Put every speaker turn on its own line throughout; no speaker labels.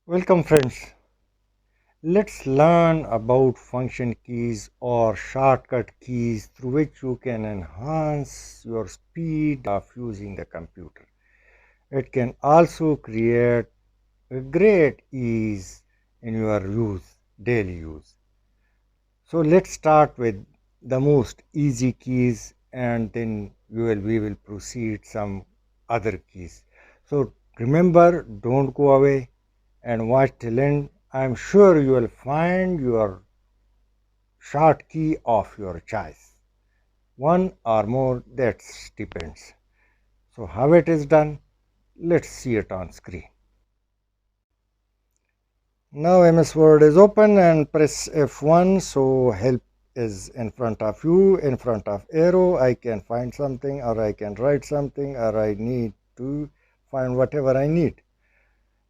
Welcome friends. Let's learn about function keys or shortcut keys through which you can enhance your speed of using the computer. It can also create a great ease in your daily use. So let's start with the most easy keys and then we will proceed some other keys. So remember, don't go away and watch till end. I'm sure you will find your short key of your choice. One or more, that depends. So how it is done? Let's see it on screen. Now MS Word is open and press F1. So help is in front of you, in front of arrow. I can find something or I can write something or I need to find whatever I need.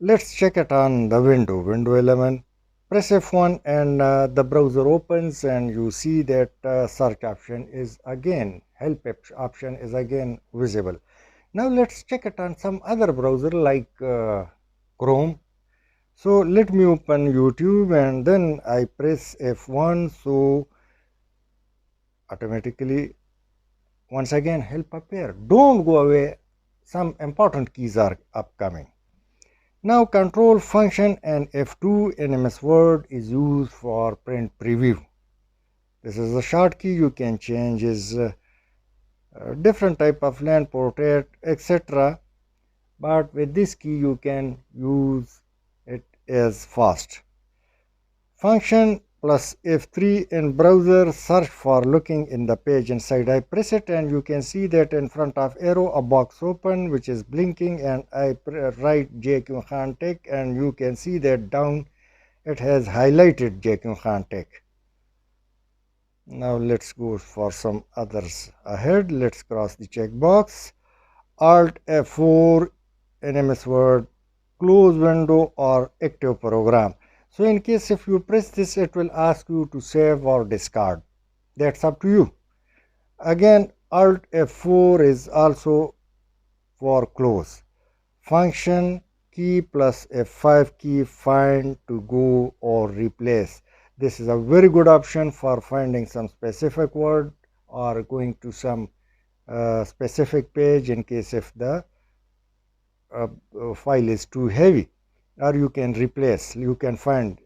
Let's check it on the window 11. Press F1 and the browser opens and you see that search option is again, help option is again visible. Now let's check it on some other browser like Chrome. So let me open YouTube and then I press F1, so automatically once again help appear. Don't go away, some important keys are upcoming. Now control function and F2 in MS Word is used for print preview. This is a short key. You can change is different type of land portrait etc. But with this key you can use it as fast. Function plus F3 in browser search for looking in the page inside. I press it and you can see that in front of arrow a box open which is blinking and I write JQ Khan Tech and you can see that down it has highlighted JQ Khan Tech. Now let's go for some others ahead. Let's cross the checkbox. Alt F4 in MS Word, close window or active program. So in case if you press this, it will ask you to save or discard. That's up to you. Again, Alt F4 is also for close. Function key plus F5 key find to go or replace. This is a very good option for finding some specific word or going to some specific page in case if the file is too heavy, or you can replace, you can find.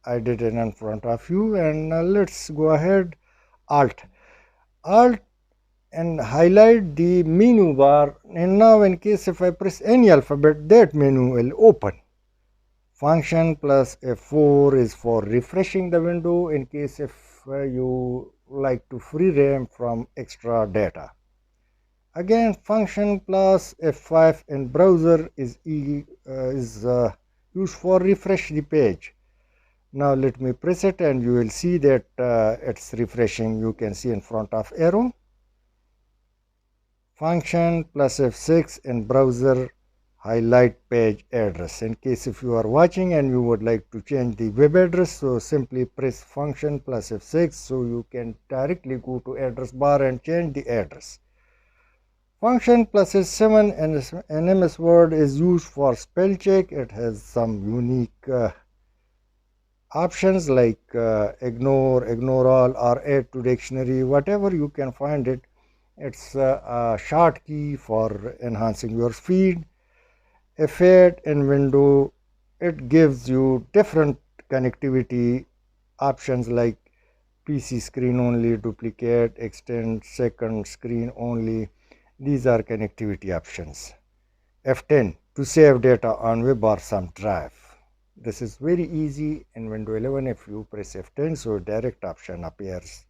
I did it in front of you and let's go ahead. Alt and highlight the menu bar, and now in case if I press any alphabet that menu will open. Function plus F4 is for refreshing the window in case if you like to free RAM from extra data. Again, function plus F5 in browser is used for refresh the page. Now let me press it and you will see that it's refreshing. You can see in front of arrow. Function plus F6 in browser highlight page address. In case if you are watching and you would like to change the web address, so simply press function plus F6 so you can directly go to address bar and change the address. Function plus S7 and MS Word is used for spell check. It has some unique options like ignore all or add to dictionary, whatever you can find it. It's a short key for enhancing your speed. F8 in window, it gives you different connectivity options like PC screen only, duplicate, extend, second screen only. These are connectivity options. F10 to save data on web or some drive. This is very easy in Windows 11 if you press F10, so direct option appears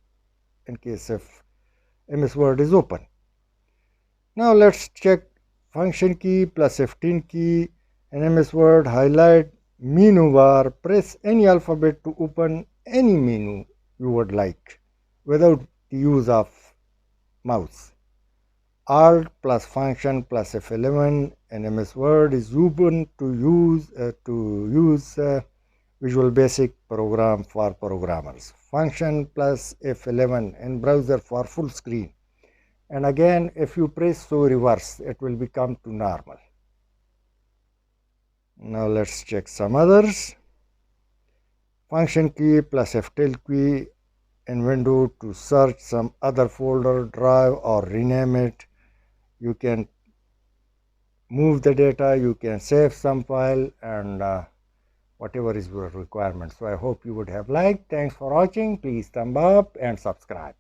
in case if MS Word is open. Now let's check function key plus F10 key in MS Word, highlight menu bar, press any alphabet to open any menu you would like without the use of mouse. Alt plus function plus F11 in MS Word is open to use Visual Basic program for programmers. Function plus F11 in browser for full screen. And again, if you press so reverse, it will become to normal. Now let's check some others. Function key plus F12 key in window to search some other folder, drive, or rename it. You can move the data, you can save some file, and whatever is your requirement. So I hope you would have liked. Thanks for watching. Please thumb up and subscribe.